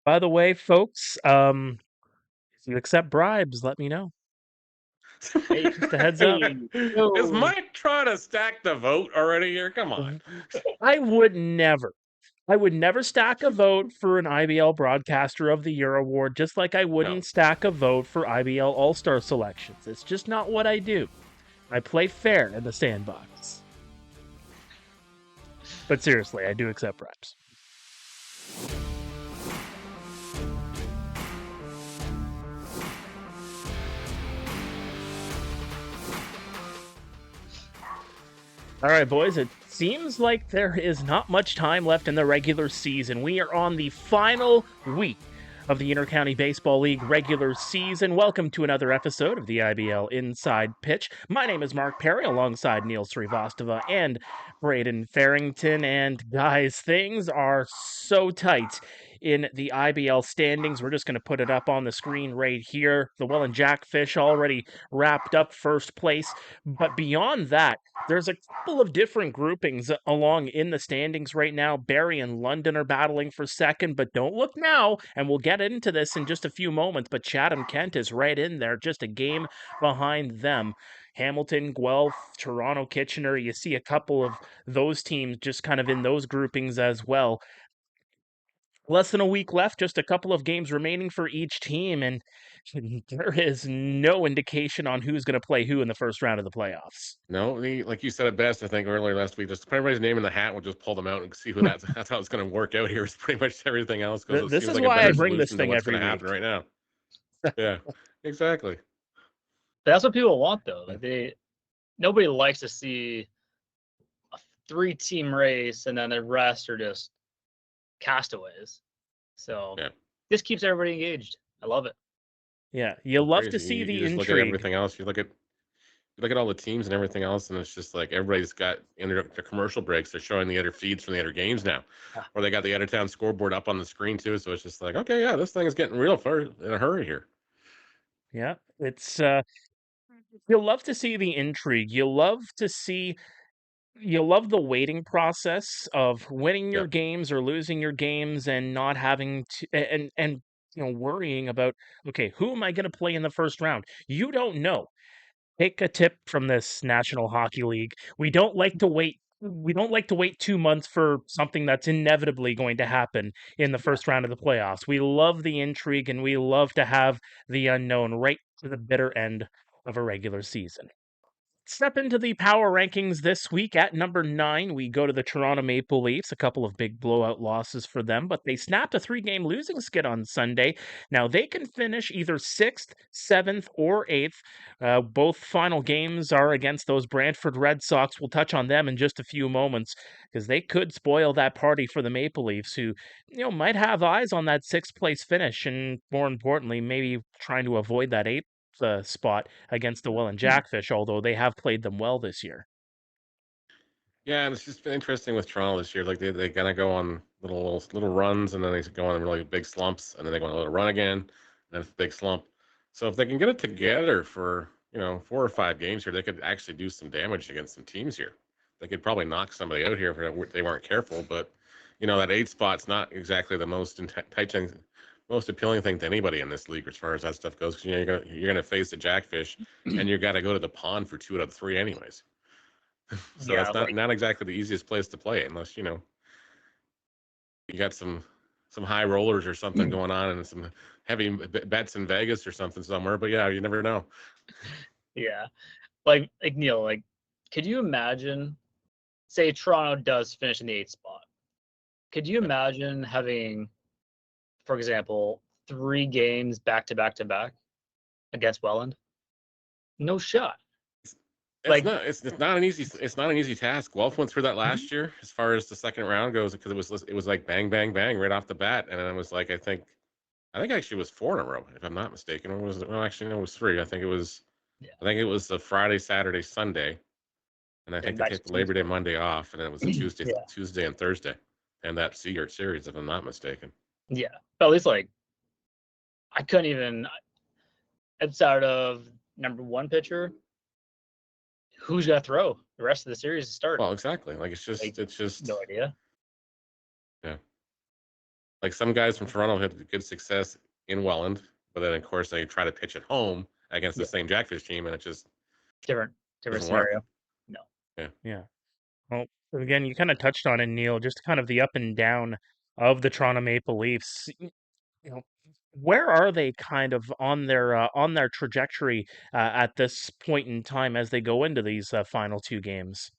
By the way, folks, if you accept bribes, let me know. Hey, Just a heads up. hey, Is yo. Mike trying to stack the vote already here? Come on. I would never. I would never stack a vote for an IBL Broadcaster of the Year award, just like I No. wouldn't stack a vote for IBL All-Star selections. It's just not what I do. I play fair in the sandbox. But seriously, I do accept bribes. All right, boys, it seems like there is not much time left in the regular season. We are on the final week of the Intercounty Baseball League regular season. Welcome to another episode of the IBL Inside Pitch. My name is Mark Pare, alongside Neil Srivastava and Braeden Ferrington. And guys, things are so tight in the IBL standings. We're just going to put it up on the screen right here. The Welland Jackfish already wrapped up first place. But beyond that, there's a couple of different groupings along in the standings right now. Barrie and London are battling for second, but don't look now, and we'll get into this in just a few moments. But Chatham-Kent is right in there, just a game behind them. Hamilton, Guelph, Toronto, Kitchener, you see a couple of those teams just kind of in those groupings as well. Less than a week left, just a couple of games remaining for each team, and there is no indication on who's going to play who in the first round of the playoffs. No, like you said it best, I think, earlier last week. Just put everybody's name in the hat. We'll just pull them out and see who that's how it's going to work out here. Is pretty much everything else because it This seems is like a why I better bring this solution than thing what's every going to week. happen right now. Yeah, exactly. That's what people want, though. Like nobody likes to see a 3-team race and then the rest are just castaways. So Yeah, this keeps everybody engaged. I love it. Yeah, you it's love to crazy. see You the just look at intrigue. everything else. You look at all the teams and everything else, and it's just like everybody's got in their commercial breaks. They're showing the other feeds from the other games now, Yeah. or they got the out-of-town scoreboard up on the screen too. So it's just like, okay, yeah, this thing is getting real far in a hurry here. Yeah, it's you love to see the intrigue. You love the waiting process of winning Yeah, your games or losing your games and not having to and worrying about, okay, who am I going to play in the first round? You don't know. Take a tip from this National Hockey League. We don't like to wait. We don't like to wait 2 months for something that's inevitably going to happen in the Yeah. first round of the playoffs. We love the intrigue and we love to have the unknown right to the bitter end of a regular season. Step into the power rankings this week. At number 9, we go to the Toronto Maple Leafs. A couple of big blowout losses for them, but they snapped a 3-game losing skid on Sunday. Now they can finish either 6th, 7th, or 8th. Both final games are against those Brantford Red Sox. We'll touch on them in just a few moments because they could spoil that party for the Maple Leafs, who might have eyes on that 6th place finish, and more importantly, maybe trying to avoid that 8th spot against the Welland Jackfish, although they have played them well this year. yeah, and it's just been interesting with Toronto this year. Like they kind of go on little runs, and then they go on really big slumps, and then they go on a little run again, and then it's a big slump. So if they can get it together for 4 or 5 games here, they could actually do some damage against some teams here. They could probably knock somebody out here if they weren't careful. But that 8 spot's not exactly the most enticing, most appealing thing to anybody in this league as far as that stuff goes. Because you're gonna face the Jackfish, and you got to go to the pond for 2 out of 3 anyways. So Yeah. that's not exactly the easiest place to play unless you got some high rollers or something going on and some heavy bets in Vegas or something somewhere. But yeah, you never know. Yeah. Like Neil, could you imagine, say Toronto does finish in the 8th spot? Could you imagine having, for example, 3 games back to back to back against Welland? No shot. It's not. It's not an easy. It's not an easy task. Guelph went through that Mhm. last year, as far as the second round goes, because it was like bang, bang, bang right off the bat, and then it was like I think actually it was 4 in a row, if I'm not mistaken. Or was it? Well, actually, no, it was 3. Yeah. I think it was the Friday, Saturday, Sunday, and I think And they back take to the Labor Day Tuesday. Monday off, and then it was a Yeah. Tuesday and Thursday, and that series, if I'm not mistaken. Yeah. But at least I couldn't even, outside of number 1 pitcher, who's gonna throw the rest of the series to start? Well, exactly. Like Like, it's just no idea. yeah. Like some guys from Toronto had good success in Welland, but then of course they try to pitch at home against the Yeah. same Jackfish team, and it just Different doesn't work. scenario. No. Yeah. Well, again, you kind of touched on it, Neil, just kind of the up and down of the Toronto Maple Leafs. You know, where are they kind of on their trajectory at this point in time as they go into these final two games?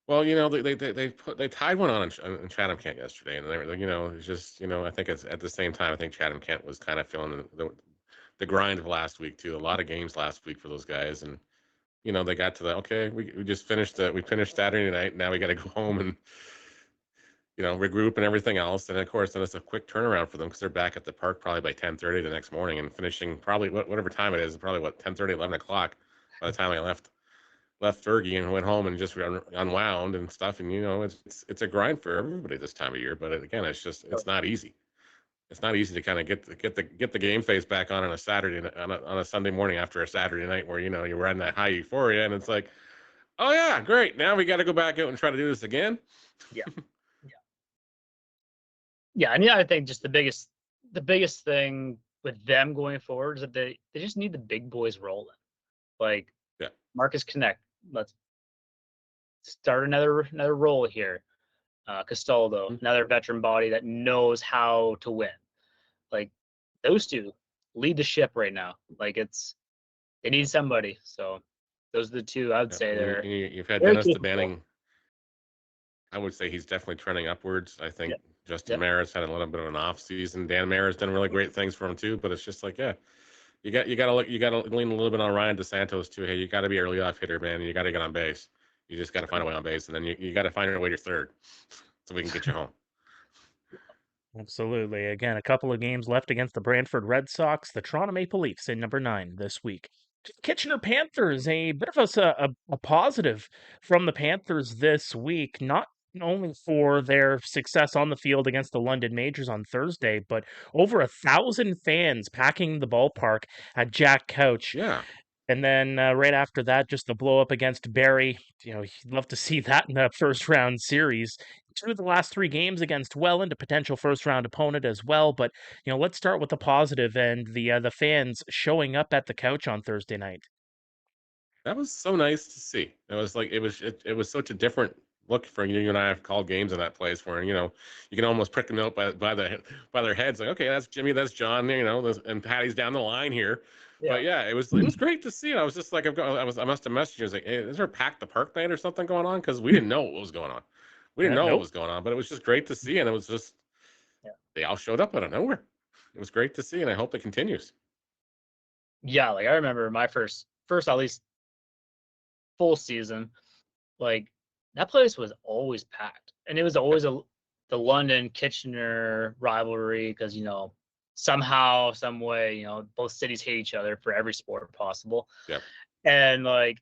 Well, they tied one on in Chatham-Kent yesterday, and they were, it's just, I think it's at the same time. I think Chatham-Kent was kind of feeling the grind of last week too. A lot of games last week for those guys, and they got to the okay. We just finished we finished Saturday night. Now we got to go home and regroup and everything else. And of course, then it's a quick turnaround for them because they're back at the park probably by 10:30 the next morning and finishing probably whatever time it is, probably 10:30, 11 o'clock by the time I left Fergie and went home and just unwound and stuff. And it's a grind for everybody this time of year. But again, it's not easy. It's not easy to kind of get the game face back on a Saturday on a Sunday morning after a Saturday night where you're in that high euphoria and it's like, oh yeah, great. Now we got to go back out and try to do this again. Yeah. Yeah, and I think just the biggest thing with them going forward is that they just need the big boys rolling. Like Marcus Connect, let's start another role here. Castaldo, another veteran body that knows how to win. Like those two lead the ship right now. Like they need somebody. So those are the two I would say they're. You've had Dennis DeBanning. I would say he's definitely trending upwards. I think Justin Maris had a little bit of an off season. Dan Maris done really great things for him too. But it's just like, you got to lean a little bit on Ryan DeSantos too. Hey, you got to be early off hitter, man. You got to get on base. You just got to find a way on base, and then you got to find your way to third, so we can get you home. Absolutely. Again, a couple of games left against the Brantford Red Sox, the Toronto Maple Leafs in number 9 this week. Kitchener Panthers, a bit of a positive from the Panthers this week, not only for their success on the field against the London Majors on Thursday, but over 1,000 fans packing the ballpark at Jack Couch. Yeah. And then right after that, just the blow up against Barrie. You'd love to see that in the first round series. 2 of the last 3 games against Welland, a potential first round opponent as well. But let's start with the positive and the fans showing up at the Couch on Thursday night. That was so nice to see. It was like it was such a different look for you and I have called games in that place where you can almost prick them out by their heads like, okay, that's Jimmy, that's John, and Patty's down the line here. Yeah. But yeah, it was great to see. I was just like, I must have messaged you. I was like, hey, is there a Pack the Park night or something going on? Because we didn't know what was going on. We didn't know what was going on, but it was just great to see, and it was just they all showed up out of nowhere. It was great to see, and I hope it continues. Yeah, like I remember my first at least full season, like that place was always packed, and it was always the London Kitchener rivalry because somehow, some way, both cities hate each other for every sport possible. Yeah. And like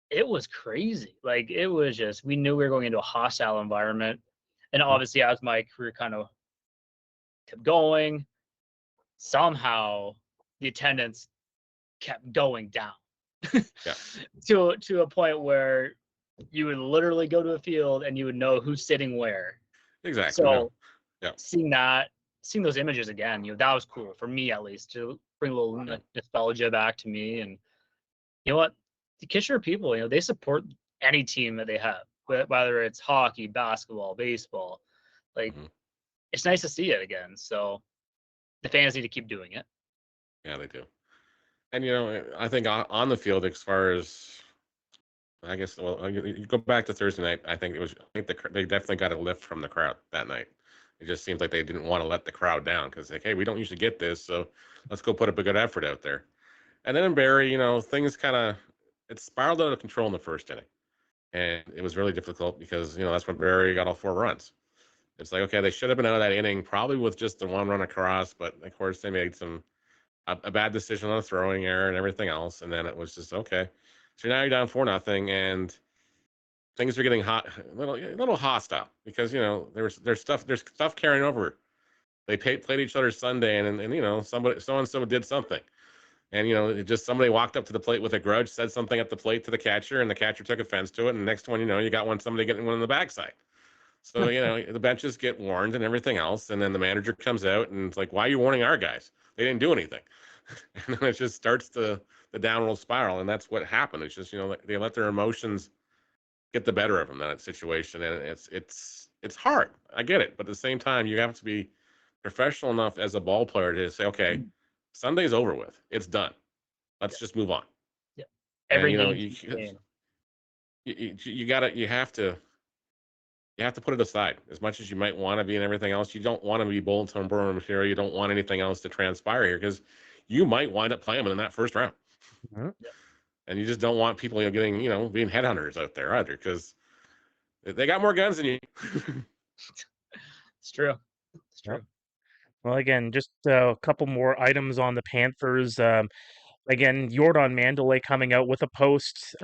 it was crazy. Like it was just we knew we were going into a hostile environment. And obviously as my career kind of kept going, somehow the attendance kept going down. to a point where you would literally go to a field and you would know who's sitting where. Exactly. So seeing those images again, that was cool for me at least to bring a little nostalgia back to me. And you know what, the Kitchener people, they support any team that they have, whether it's hockey, basketball, baseball. Like it's nice to see it again. So the fans need to keep doing it. Yeah, they do. And I think on the field, as far as I guess, well, you go back to Thursday night. I think they definitely got a lift from the crowd that night. It just seems like they didn't want to let the crowd down because like, hey, we don't usually get this, so let's go put up a good effort out there. And then in Barrie, things it spiraled out of control in the first inning, and it was really difficult because that's when Barrie got all 4 runs. It's like, okay, they should have been out of that inning probably with just the 1 run across, but of course they made a bad decision on a throwing error and everything else, and then it was just okay. So now you're down 4-0, and things are getting hot, a little hostile because there's stuff carrying over. They played each other Sunday, and someone did something, and just somebody walked up to the plate with a grudge, said something at the plate to the catcher, and the catcher took offense to it, and the next one, you got somebody getting one on the backside. So, the benches get warned and everything else. And then the manager comes out and it's like, why are you warning our guys? They didn't do anything. And then it just starts the downward spiral. And that's what happened. It's just, they let their emotions get the better of them in that situation. And it's hard. I get it. But at the same time, you have to be professional enough as a ball player to say, okay, Sunday's over with. It's done. Let's just move on. Yeah. And, Every you have to put it aside. As much as you might want to be and everything else, you don't want to be bulletin board material. You don't want anything else to transpire here because you might wind up playing them in that first round. Mm-hmm. And you just don't want people getting, being headhunters out there either because they got more guns than you. It's true. It's true. Yep. Well, again, just a couple more items on the Panthers. Again, Jordan Mandalay coming out with a post.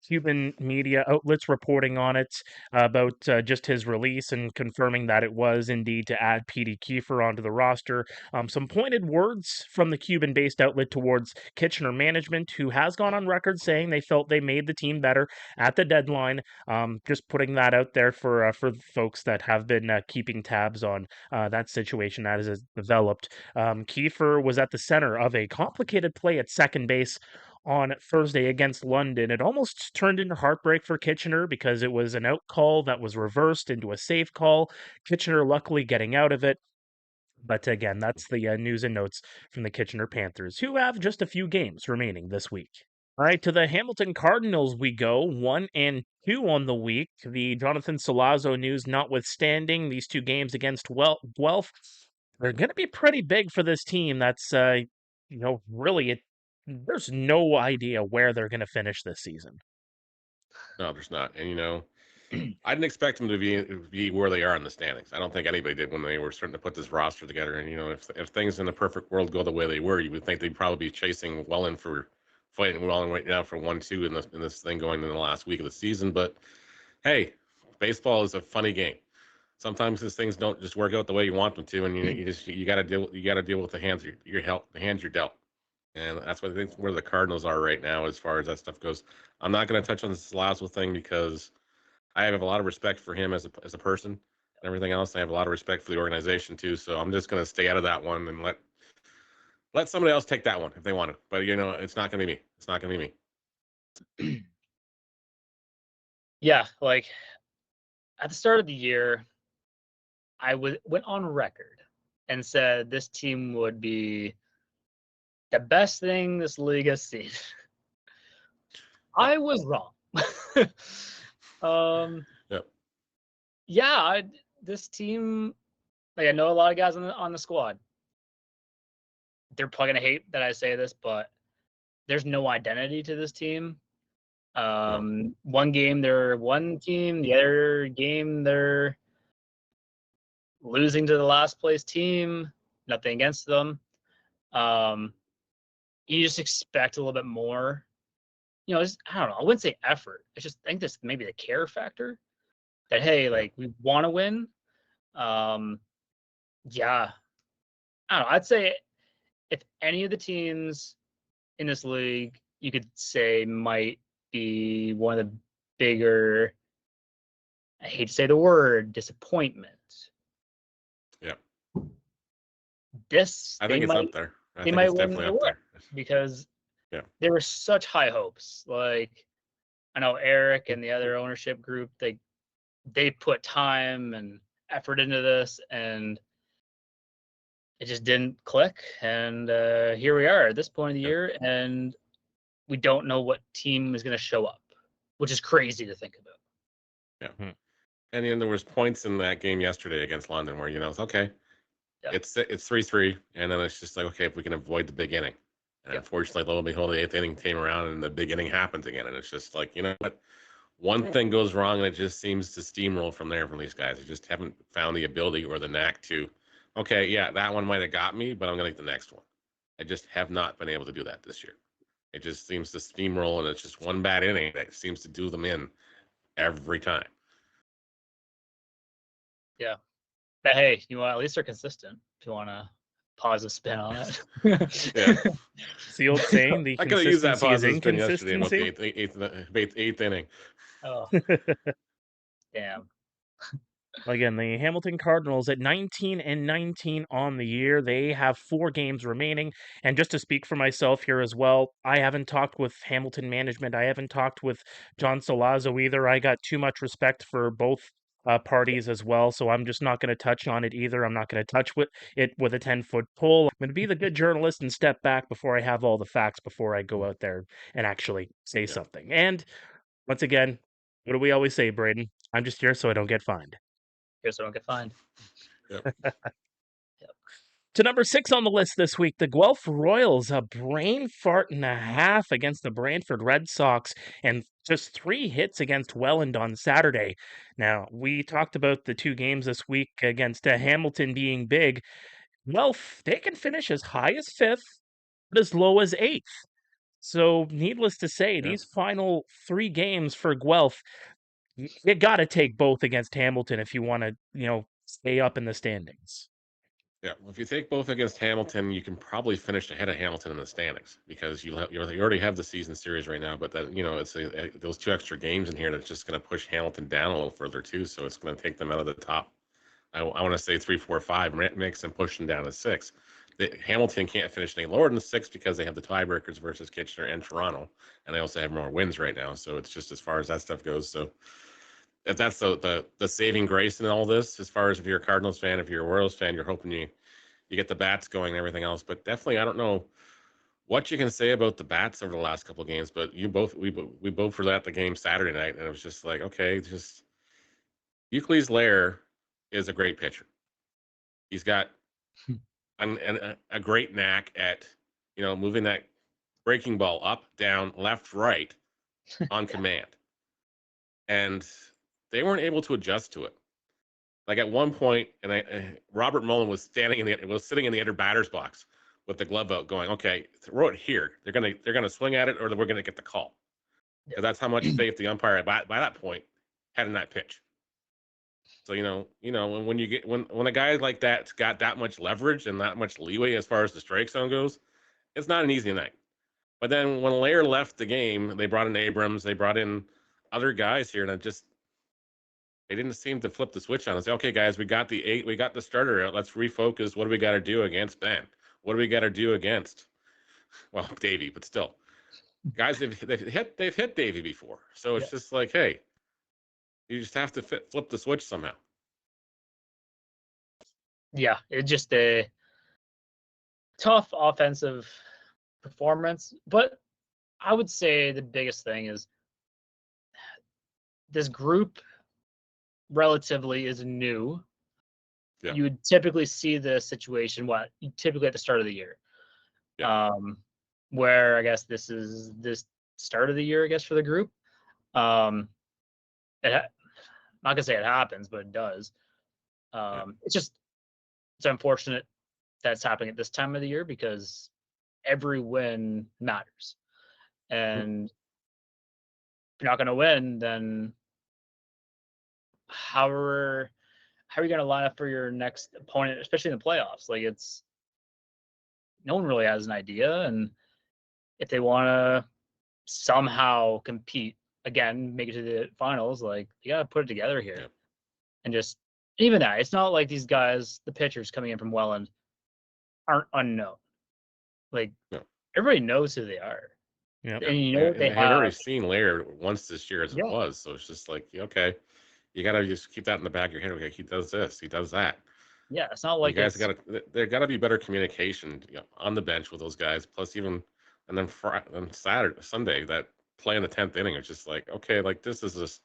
Cuban media outlets reporting on it about just his release and confirming that it was indeed to add P.D. Kiefer onto the roster. Some pointed words from the Cuban-based outlet towards Kitchener management, who has gone on record saying they felt they made the team better at the deadline. Just putting that out there for folks that have been keeping tabs on that situation as it developed. Kiefer was at the center of a complicated play at second base on Thursday against London. It almost turned into heartbreak for Kitchener because it was an out call that was reversed into a safe call. Kitchener luckily getting out of it. But again, that's the news and notes from the Kitchener Panthers, who have just a few games remaining this week. All right, to the Hamilton Cardinals we go, 1-2 on the week. The Jonathan Salazzo news notwithstanding, these two games against Guelph, they're going to be pretty big for this team. That's, really, there's no idea where they're going to finish this season. No, there's not. And, I didn't expect them to be where they are in the standings. I don't think anybody did when they were starting to put this roster together. And, if things in the perfect world go the way they were, you would think they'd probably be chasing Welland fighting Welland right now for 1-2 in this thing going in the last week of the season. But, hey, baseball is a funny game. Sometimes these things don't just work out the way you want them to, and you got to deal with the hands you're dealt, and that's what I think where the Cardinals are right now as far as that stuff goes. I'm not going to touch on this Lazo thing because I have a lot of respect for him as a person and everything else. I have a lot of respect for the organization too, so I'm just going to stay out of that one and let somebody else take that one if they want to. But it's not going to be me. It's not going to be me. Yeah, like at the start of the year, I went on record and said this team would be the best thing this league has seen. I was wrong. Yep. Yeah, this team, like I know a lot of guys on the squad. They're probably gonna hate that I say this, but there's no identity to this team. One game they're one team, the other game they're losing to the last place team. Nothing against them. You just expect a little bit more. I don't know. I wouldn't say effort. I just think this maybe the care factor. That hey, like we want to win. Yeah. I don't know. I'd say if any of the teams in this league you could say might be one of the bigger, I hate to say the word, disappointments. Yeah. I think it's up there. They might win the award because there were such high hopes. Like I know Eric and the other ownership group, they put time and effort into this, and it just didn't click. And here we are at this point of the year, and we don't know what team is going to show up, which is crazy to think about. Yeah. And then there was points in that game yesterday against London where it's okay. Yeah. It's 3-3, and then it's just like, okay, if we can avoid the big inning. And unfortunately, lo and behold, the 8th inning came around and the big inning happens again. And it's just like, you know what? One thing goes wrong and it just seems to steamroll from there from these guys. They just haven't found the ability or the knack to, okay, yeah, that one might have got me, but I'm going to get the next one. I just have not been able to do that this year. It just seems to steamroll, and it's just one bad inning that seems to do them in every time. Yeah. But hey, at least they're consistent. If you want to pause a spin on it. Yeah. It's the old saying, the I could have used that consistency is positive spin yesterday inconsistency. about the eighth inning. Oh. Damn. Again, the Hamilton Cardinals at 19-19 on the year. They have 4 games remaining. And just to speak for myself here as well, I haven't talked with Hamilton management. I haven't talked with John Solazzo either. I got too much respect for both parties as well, so I'm just not going to touch on it either. I'm not going to touch it with a 10-foot pole. I'm going to be the good journalist and step back before I have all the facts before I go out there and actually say something. And once again, what do we always say, Braeden? I'm just here so I don't get fined. Here so I don't get fined. To number 6 on the list this week, the Guelph Royals, a brain fart and a half against the Brantford Red Sox, and just 3 hits against Welland on Saturday. Now, we talked about the 2 games this week against Hamilton being big. Guelph, they can finish as high as 5th, but as low as 8th. So, needless to say, these final 3 games for Guelph, you got to take both against Hamilton if you want to, stay up in the standings. Yeah, well, if you take both against Hamilton, you can probably finish ahead of Hamilton in the standings because you already have the season series right now. But that it's those 2 extra games in here that's just going to push Hamilton down a little further too. So it's going to take them out of the top. I want to say 3, 4, 5 makes them push them down to 6. Hamilton can't finish any lower than 6 because they have the tiebreakers versus Kitchener and Toronto, and they also have more wins right now. So it's just as far as that stuff goes. So if that's the saving grace in all this, as far as if you're a Cardinals fan, if you're a Royals fan, you're hoping you get the bats going and everything else. But definitely, I don't know what you can say about the bats over the last couple of games. But we both were at the game Saturday night, and it was just like, okay, just Euclid Lair is a great pitcher. He's got a great knack at moving that breaking ball up, down, left, right on command, and they weren't able to adjust to it. Like at one point, and Robert Mullen was sitting in the other batter's box with the glove out, going, "Okay, throw it here. They're gonna swing at it, or we're gonna get the call." Because that's how much faith the umpire by that point had in that pitch. So when a guy like that's got that much leverage and that much leeway as far as the strike zone goes, it's not an easy night. But then when Lair left the game, they brought in Abrams, they brought in other guys here, and they didn't seem to flip the switch on and say, okay, guys, we got the starter out. Let's refocus. What do we got to do against Ben? What do we got to do against, well, Davey, but still. Guys, they've hit Davey before. So it's just like, hey, you just have to flip the switch somehow. Yeah, it's just a tough offensive performance. But I would say the biggest thing is this group relatively is new. Yeah. You would typically see the situation typically at the start of the year. Yeah. Where I guess this is this start of the year, I guess, for the group. I'm not gonna say it happens, but it does. It's unfortunate that's happening at this time of the year because every win matters. And if you're not gonna win, then how are you going to line up for your next opponent, especially in the playoffs? Like, no one really has an idea. And if they want to somehow compete again, make it to the finals, like, you got to put it together here. Yeah. And just even that, it's not like these guys, the pitchers coming in from Welland, aren't unknown. Like, everybody knows who they are. Yeah. And they had already seen Lair once this year as it was. So it's just like, okay, you got to just keep that in the back of your head. Okay, he does this, he does that. Yeah, it's not like you guys there got to be better communication on the bench with those guys. Plus, and then on Sunday, that play in the 10th inning, it's just like, okay, like this is just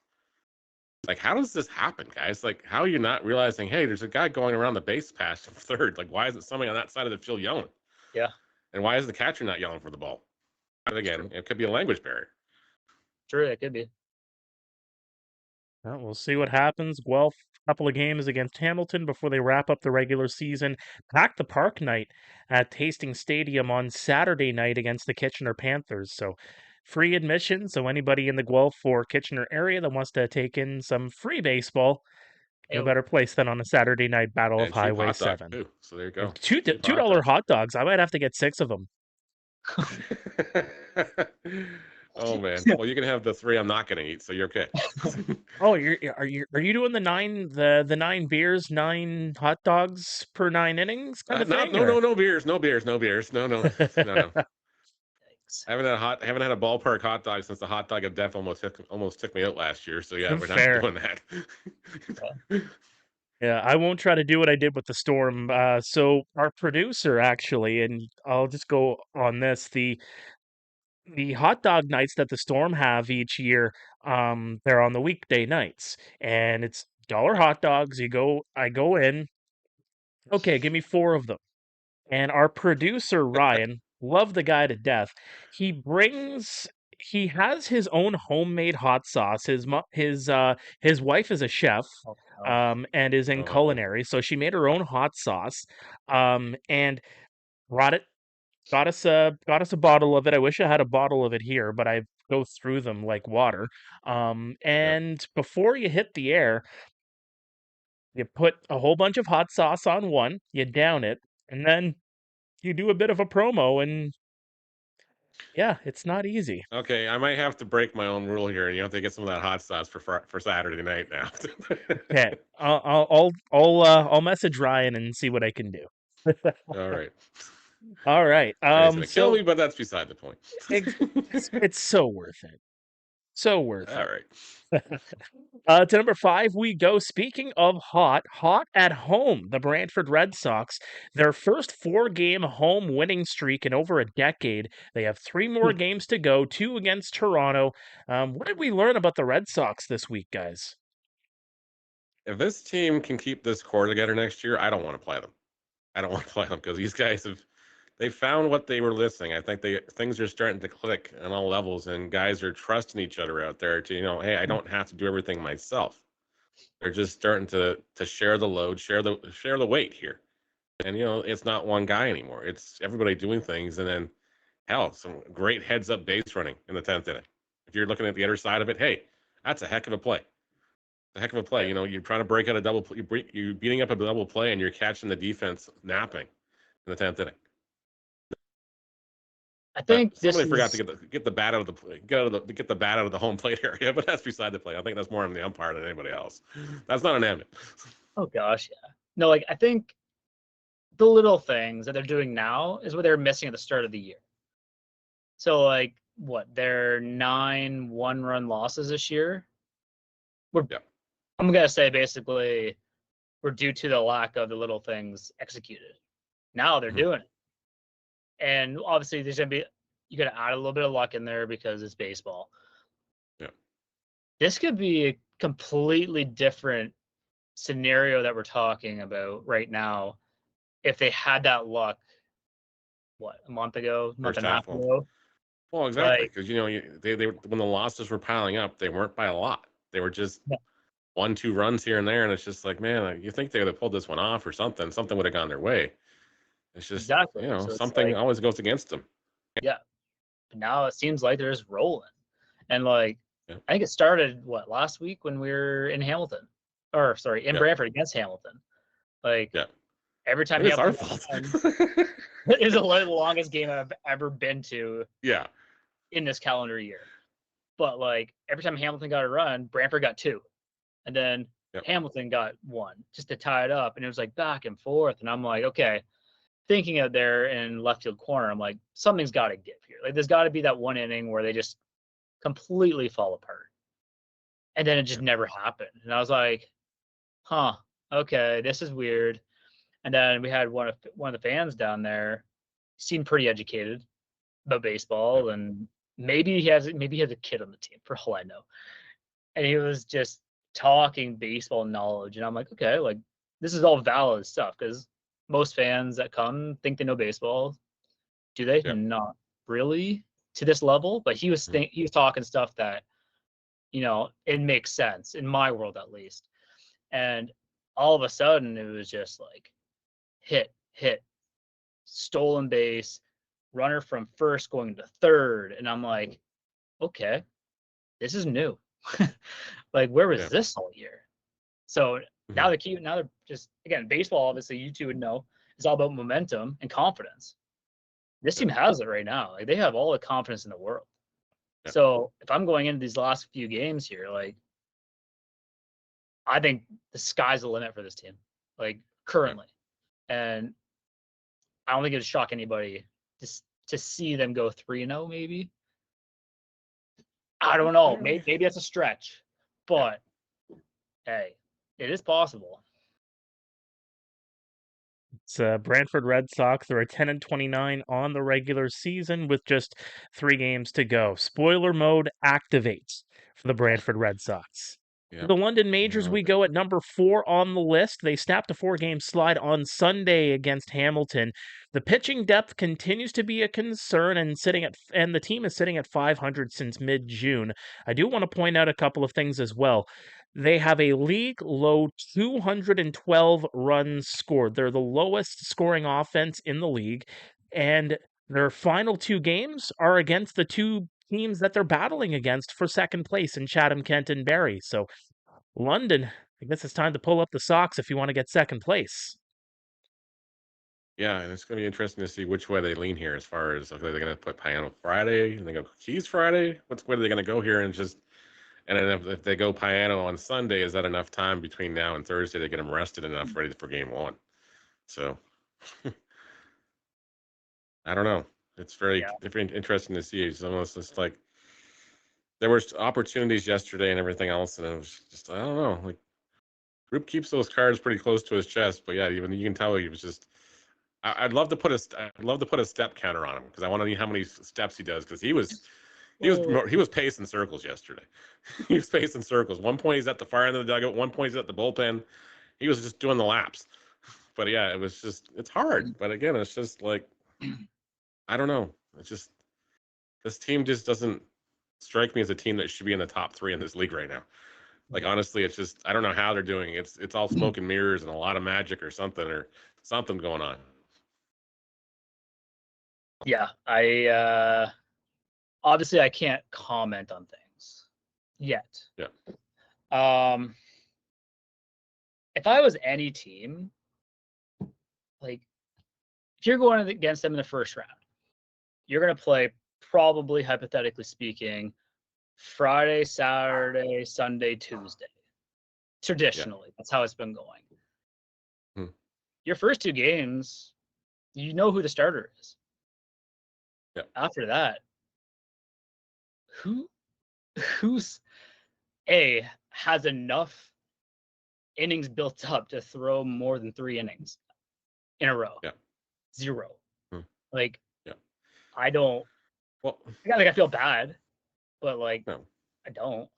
like, how does this happen, guys? Like, how are you not realizing, hey, there's a guy going around the base pass from third? Like, why isn't somebody on that side of the field yelling? Yeah. And why is the catcher not yelling for the ball? And again, it could be a language barrier. True, it could be. Well, we'll see what happens. Guelph, a couple of games against Hamilton before they wrap up the regular season. Back to park night at Hastings Stadium on Saturday night against the Kitchener Panthers. So free admission. So anybody in the Guelph or Kitchener area that wants to take in some free baseball, no better place than on a Saturday night Battle of Highway 7. Too. So there you go. $2 hot dogs. I might have to get 6 of them. Oh man. Well, you can have the 3 I'm not going to eat, so you're okay. Oh, are you doing the 9 beers, 9 hot dogs per 9 innings kind of thing, or? No beers, no beers, no beers, no. I haven't had a ballpark hot dog since the hot dog of death almost took me out last year. So yeah, we're not Fair. doing that. Yeah, I won't try to do what I did with the storm. So our producer actually, and I'll just go on this, the hot dog nights that the Storm have each year, they're on the weekday nights, and it's dollar hot dogs. I go in, okay, give me 4 of them. And our producer Ryan, love the guy to death. He has his own homemade hot sauce. His wife is a chef, Oh, no. and is in Oh, culinary, so she made her own hot sauce, and brought it got us a bottle of it. I wish I had a bottle of it here, but I go through them like water. yeah. And before you hit the air, you put a whole bunch of hot sauce on one, you down it, and then you do a bit of a promo, and yeah, it's not easy. Okay, I might have to break my own rule here, and you have to get some of that hot sauce for Saturday night now. Okay, I'll message Ryan and see what I can do. All right. All right. Ryan's gonna kill So me, but that's beside the point. it's so worth it. So worth All it. right. To number 5 we go. Speaking of hot at home, the Brantford Red Sox, their first 4-game home winning streak in over a decade. They have 3 more games to go, 2 against Toronto. What did we learn about the Red Sox this week, guys? If this team can keep this core together next year, I don't want to play them. I don't want to play them because these guys they found what they were listening. I think things are starting to click on all levels, and guys are trusting each other out there to, hey, I don't have to do everything myself. They're just starting to share the load, share the weight here. And it's not one guy anymore. It's everybody doing things, and then hell, some great heads up base running in the 10th inning. If you're looking at the other side of it, hey, that's a heck of a play. A heck of a play. You're trying to break out a double play. You're beating up a double play, and you're catching the defense napping in the 10th inning. I think somebody forgot to get the bat out of the bat out of the home plate area, but that's beside the play. I think that's more on the umpire than anybody else. That's not an ambit. Oh gosh, yeah. No, like I think the little things that they're doing now is what they were missing at the start of the year. So like their 9 one-run losses this year I'm gonna say basically were due to the lack of the little things executed. Now they're doing it. And obviously there's gonna be you gotta add a little bit of luck in there because it's baseball. Yeah. This could be a completely different scenario that we're talking about right now if they had that luck a month and a half ago. Well, exactly, because they when the losses were piling up, they weren't by a lot. They were just 1-2 runs here and there, and it's just like, man, you think they would have pulled this one off or something would have gone their way. It's just so something always goes against them. Yeah, but now it seems like they're just rolling, and I think it started last week when we were in Hamilton, or sorry, in Brantford against Hamilton. Every time it's our fault. fault. It's the longest game I've ever been to. Yeah. In this calendar year, but every time Hamilton got a run, Brantford got 2, and then Hamilton got 1 just to tie it up, and it was back and forth. And I'm like, okay, thinking out there in left field corner, I'm like, something's got to give here. There's got to be that one inning where they just completely fall apart, and then it just never happened. And I was like, okay, this is weird. And then we had one of the fans down there, seemed pretty educated about baseball, and maybe he has a kid on the team for all I know, and he was just talking baseball knowledge, and I'm like, okay, this is all valid stuff, because most fans that come think they know baseball. Do they? Not really to this level, but he was talking stuff that it makes sense in my world at least. And all of a sudden it was just hit, stolen base, runner from first going to third, and I'm like, okay, this is new. Where was this all year? So now they're just, again, baseball, obviously you two would know, is all about momentum and confidence. This team has it right now. They have all the confidence in the world. Yeah. So if I'm going into these last few games here, like, I think the sky's the limit for this team, like currently. And I don't think it would shock anybody to see them go 3-0, maybe. I don't know. Maybe that's a stretch, but hey, it is possible. It's Brantford Red Sox. They're a 10-29 on the regular season with just 3 games to go. Spoiler mode activates for the Brantford Red Sox. Yeah. The London Majors, Yeah, we go at number 4 on the list. They snapped a 4-game slide on Sunday against Hamilton. The pitching depth continues to be a concern, and the team is sitting at 500 since mid-June. I do want to point out a couple of things as well. They have a league low 212 runs scored. They're the lowest scoring offense in the league, and their final 2 games are against the 2 teams that they're battling against for second place in Chatham-Kent and Barrie. So London, I guess it's time to pull up the socks if you want to get second place. Yeah, and it's going to be interesting to see which way they lean here as far as, okay, they're going to put Piano Friday and they go Keys Friday. Where are they going to go here and just, and then if they go Piano on Sunday, is that enough time between now and Thursday to get them rested enough ready for game 1? So I don't know. It's very interesting to see. It's almost just like there were opportunities yesterday and everything else, and it was just, I don't know. Like, Group keeps those cards pretty close to his chest, but yeah, even you can tell he was just. I'd love to put a step counter on him because I want to see how many steps he does because he was pacing circles yesterday. He was pacing circles. One point he's at the far end of the dugout. One point he's at the bullpen. He was just doing the laps. But yeah, it's hard. But again, it's just like, I don't know. It's just, this team just doesn't strike me as a team that should be in the top 3 in this league right now. Like, honestly, it's just, I don't know how they're doing it. It's all smoke and mirrors and a lot of magic or something going on. Yeah, I obviously I can't comment on things yet. Yeah. If I was any team, like, if you're going against them in the first round, you're going to play, probably hypothetically speaking, Friday, Saturday, Sunday, Tuesday. Traditionally, that's how it's been going. Your first 2 games, you know who the starter is. Yeah. After that, who's has enough innings built up to throw more than 3 innings in a row? Yeah. 0. Yeah. I don't. Well, I feel bad, but no. I don't.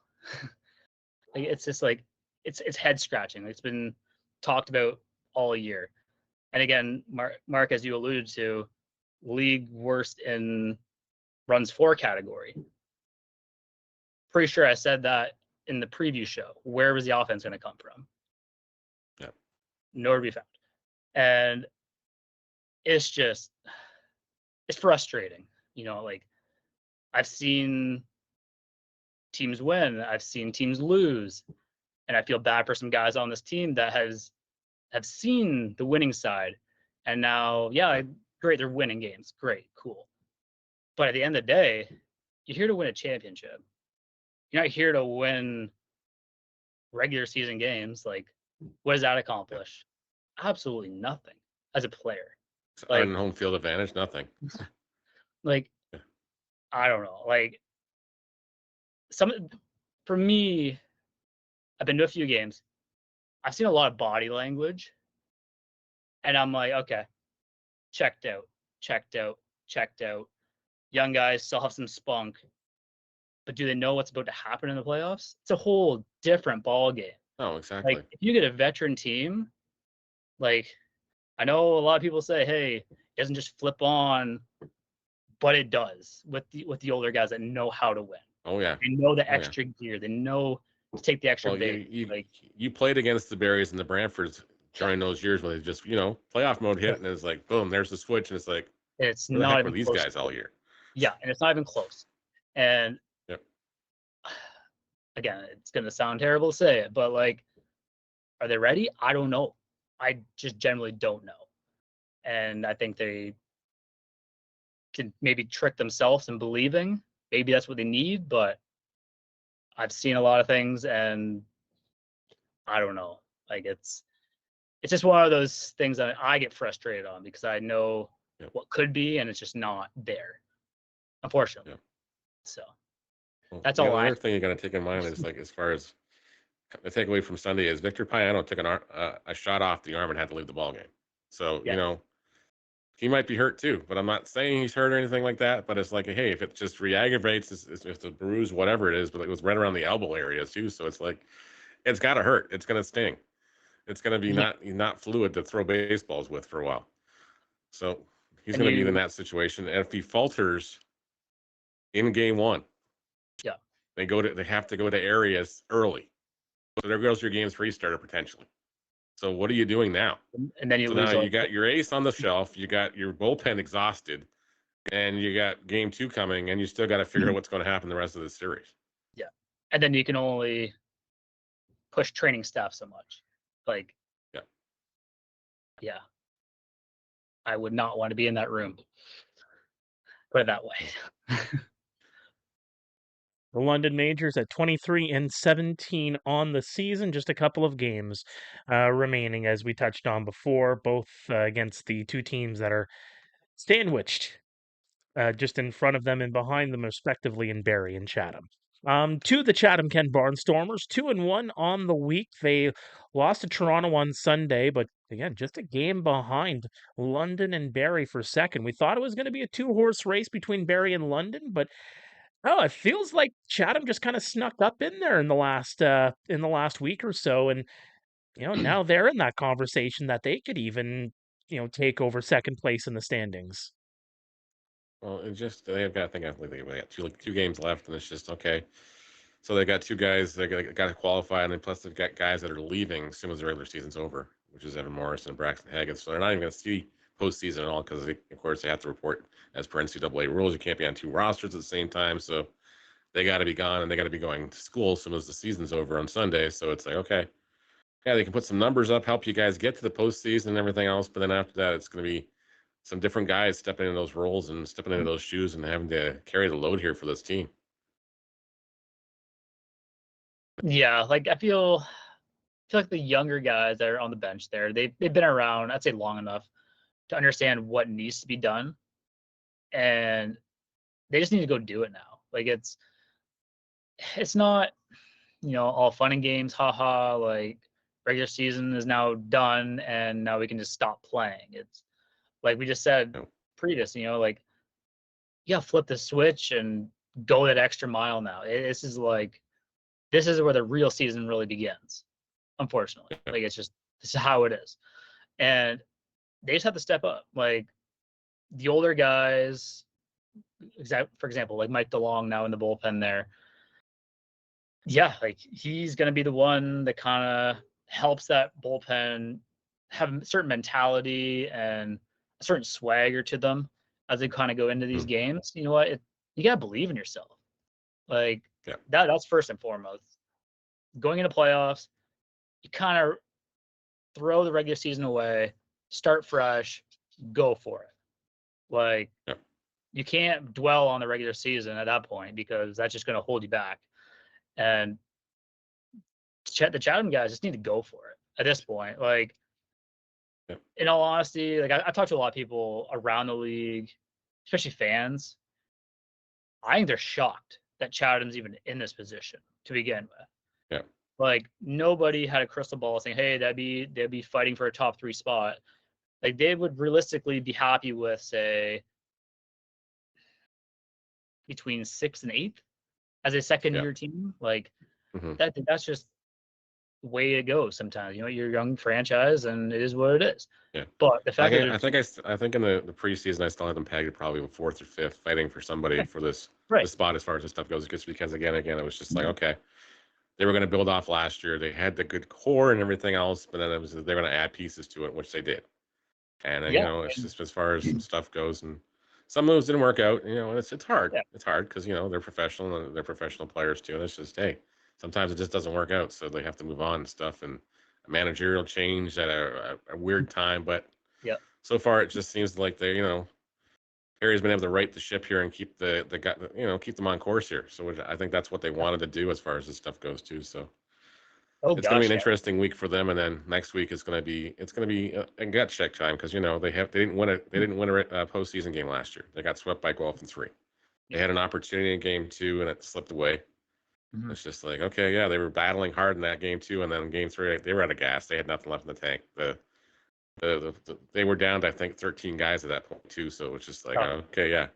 Like, it's just like it's head scratching. It's been talked about all year. And again, Mark, as you alluded to, league worst in runs for category. Pretty sure I said that in the preview show. Where was the offense going to come from? Yeah. Nowhere to be found. And it's frustrating. Like, I've seen teams win, I've seen teams lose, and I feel bad for some guys on this team that have seen the winning side, and now, great, they're winning games, great, cool. But at the end of the day, you're here to win a championship. You're not here to win regular season games. Like, what does that accomplish? Absolutely nothing as a player. Like, home field advantage, nothing. Like, I don't know. Like, for me, I've been to a few games. I've seen a lot of body language, and I'm like, okay, checked out. Young guys still have some spunk, but do they know what's about to happen in the playoffs? It's a whole different ball game. Oh, exactly. Like, if you get a veteran team, like, I know a lot of people say, hey, it doesn't just flip on, but it does with the older guys that know how to win. Oh yeah. They know the extra gear. They know to take the extra bait. You played against the Barries and the Brantfords during those years when they just, playoff mode hit and it's like, boom, there's the switch, and it's like, it's where the not heck even were these close guys all year? Yeah, and it's not even close. And Yep. Again, it's gonna sound terrible to say it, but like, are they ready? I don't know. I just generally don't know. And I think they can maybe trick themselves in believing maybe that's what they need, but I've seen a lot of things and I don't know. Like it's just one of those things that I get frustrated on because I know what could be and it's just not there, unfortunately. So that's all the I. other thing you got to take in mind is like as far as the takeaway from Sunday is Victor Payano took a shot off the arm and had to leave the ball game. So he might be hurt too, but I'm not saying he's hurt or anything like that. But it's like, hey, if it just re-aggravates, if it's a bruise, whatever it is, but it was right around the elbow area too. So it's like, it's got to hurt. It's going to sting. It's going to be not fluid to throw baseballs with for a while. So he's going to be in that situation. And if he falters in game one, they have to go to areas early. So there goes your game's restarter potentially. So what are you doing now? And then you lose. Now you got your ace on the shelf, you got your bullpen exhausted, and you got game 2 coming, and you still got to figure out what's going to happen the rest of the series. Yeah, and then you can only push training staff so much. Like, yeah, I would not want to be in that room. Put it that way. The London Majors at 23-17 on the season, just a couple of games remaining, as we touched on before, both against the two teams that are sandwiched just in front of them and behind them, respectively, in Barrie and Chatham. To the Chatham-Kent Barnstormers, 2-1 on the week. They lost to Toronto on Sunday, but again, just a game behind London and Barrie for second. We thought it was going to be a two-horse race between Barrie and London, but it feels like Chatham just kind of snuck up in there in the last week or so, and now they're in that conversation that they could even take over second place in the standings. Well, it's just they've got they got two games left, and it's just okay. So they got two guys that got to qualify, and then plus they've got guys that are leaving as soon as the regular season's over, which is Evan Morrison and Braxton Haggett. So they're not even going to see postseason at all because, of course, they have to report as per NCAA rules. You can't be on two rosters at the same time, so they got to be gone, and they got to be going to school as soon as the season's over on Sunday. So it's like, okay, yeah, they can put some numbers up, help you guys get to the postseason and everything else, but then after that, it's going to be some different guys stepping into those roles and stepping into those shoes and having to carry the load here for this team. Yeah, like I feel like the younger guys that are on the bench there, they've been around, I'd say, long enough to understand what needs to be done, and they just need to go do it now. Like it's not all fun and games, haha, like regular season is now done and now we can just stop playing. It's like we just said previous, like flip the switch and go that extra mile now. This is where the real season really begins, unfortunately. Like this is how it is. And they just have to step up. Like the older guys, for example, like Mike DeLong now in the bullpen there. Yeah, like he's going to be the one that kind of helps that bullpen have a certain mentality and a certain swagger to them as they kind of go into these games. You know what? You got to believe in yourself. Like that's first and foremost. Going into playoffs, you kind of throw the regular season away, start fresh, go for it. Like you can't dwell on the regular season at that point because that's just going to hold you back. And the Chatham guys just need to go for it at this point. Like, in all honesty, like I've talked to a lot of people around the league, especially fans. I think they're shocked that Chatham's even in this position to begin with. Yeah. Like nobody had a crystal ball saying, "Hey, they'd be fighting for a top 3 spot." Like they would realistically be happy with, say, between 6th and 8th as a second-year team. Like that's just the way it goes sometimes. You're a young franchise, and it is what it is. Yeah. But the fact I think in the preseason, I still had them pegged probably 4th or 5th, fighting for somebody for this spot as far as this stuff goes. Just because again, it was just like, okay, they were going to build off last year. They had the good core and everything else, but then they're going to add pieces to it, which they did. And it's just as far as stuff goes, and some of those didn't work out. And it's hard. Yeah. It's hard because they're professional and they're professional players too. And it's just, hey, sometimes it just doesn't work out, so they have to move on and stuff. And a managerial change at a weird time, but so far it just seems like they Perry's been able to right the ship here and keep the guy, keep them on course here. So I think that's what they wanted to do as far as this stuff goes too. So it's going to be an interesting week for them, and then next week is going to be a gut check time because they didn't win a postseason game last year. They got swept by Guelph in 3. They had an opportunity in game 2 and it slipped away. Mhm. It's just like, okay, yeah, they were battling hard in that game 2, and then in game 3 they were out of gas. They had nothing left in the tank. They were down to, I think, 13 guys at that point too. So it's just like, okay, yeah,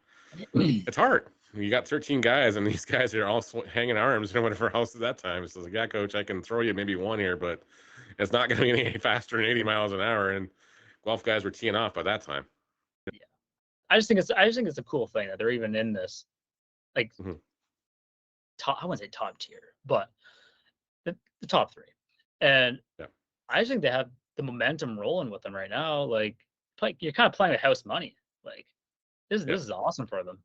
it's hard. You got 13 guys, and these guys are all hanging arms and whatever else at that time. It's like, yeah, coach, I can throw you maybe one here, but it's not going to be any faster than 80 miles an hour. And Guelph guys were teeing off by that time. Yeah, I just think it's a cool thing that they're even in this, like, top. I wouldn't say top tier, but the top 3, and I just think they have the momentum rolling with them right now. Like you're kind of playing with house money. Like this is awesome for them.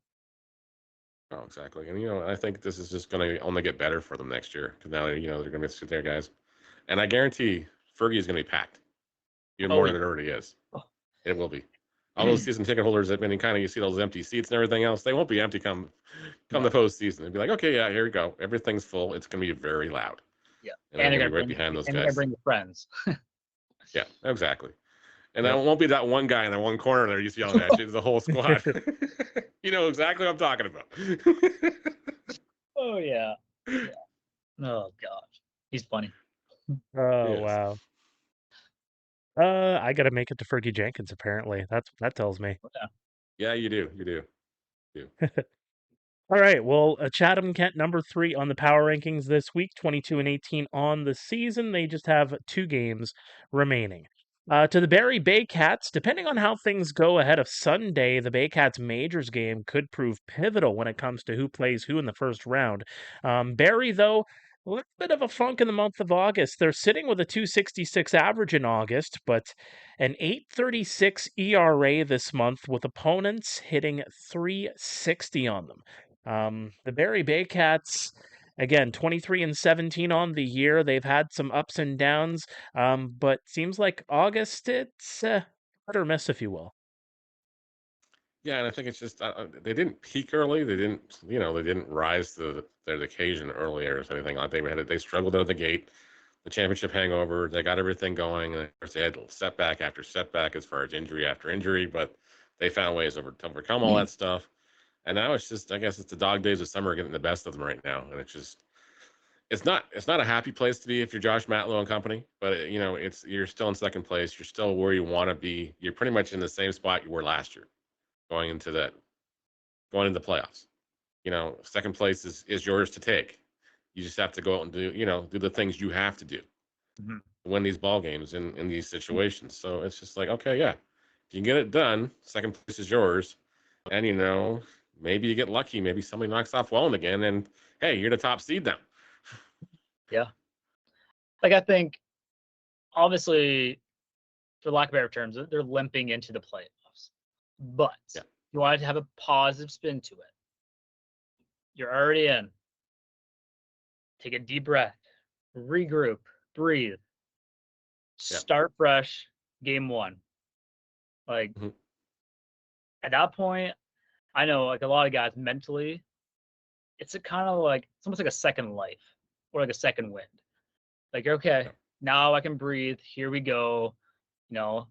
Oh, exactly. And, I think this is just going to only get better for them next year because now, they're going to sit there, guys. And I guarantee Fergie is going to be packed even more than it already is. It will be. All those season ticket holders have been you see those empty seats and everything else. They won't be empty come the postseason. They'll be like, okay, yeah, here we go. Everything's full. It's going to be very loud. Yeah. And they're going to be right behind those guys. And they're going to bring the friends. Yeah, exactly. And that won't be that one guy in that one corner there just yelling at you. It's the whole squad. You know exactly what I'm talking about. Oh, yeah. Oh, gosh. He's funny. Oh, wow. I got to make it to Fergie Jenkins, apparently. That tells me. Yeah, you do. You do. All right. Well, Chatham-Kent number 3 on the power rankings this week, 22-18 on the season. They just have 2 games remaining. To the Barrie Baycats, depending on how things go ahead of Sunday, the Baycats Majors game could prove pivotal when it comes to who plays who in the first round. Barrie, though, a little bit of a funk in the month of August. They're sitting with a 2.66 average in August, but an 8.36 ERA this month with opponents hitting 3.60 on them. The Barrie Baycats, again, 23-17 on the year. They've had some ups and downs, but seems like August, it's hit or miss, if you will. Yeah, and I think it's just they didn't peak early. They didn't rise to their occasion earlier or anything like they struggled out of the gate. The championship hangover, they got everything going, and of course they had setback after setback as far as injury after injury, but they found ways to overcome all that stuff. And now it's just, I guess it's the dog days of summer getting the best of them right now, and it's not a happy place to be if you're Josh Matlow and company, but you're still in second place. You're still where you want to be. You're pretty much in the same spot you were last year, going into the playoffs. Second place is yours to take. You just have to go out and do the things you have to do to win these ball games in these situations. So it's just like, okay, yeah, if you can get it done, second place is yours, and maybe you get lucky. Maybe somebody knocks off Welland again, and hey, you're the top seed now. Yeah. Like, I think, obviously, for lack of better terms, they're limping into the playoffs. But you wanted to have a positive spin to it. You're already in. Take a deep breath. Regroup. Breathe. Start fresh. Game 1. Like, at that point, I know, like, a lot of guys mentally, it's kind of like, it's almost like a second life or like a second wind. Like, okay, now I can breathe. Here we go.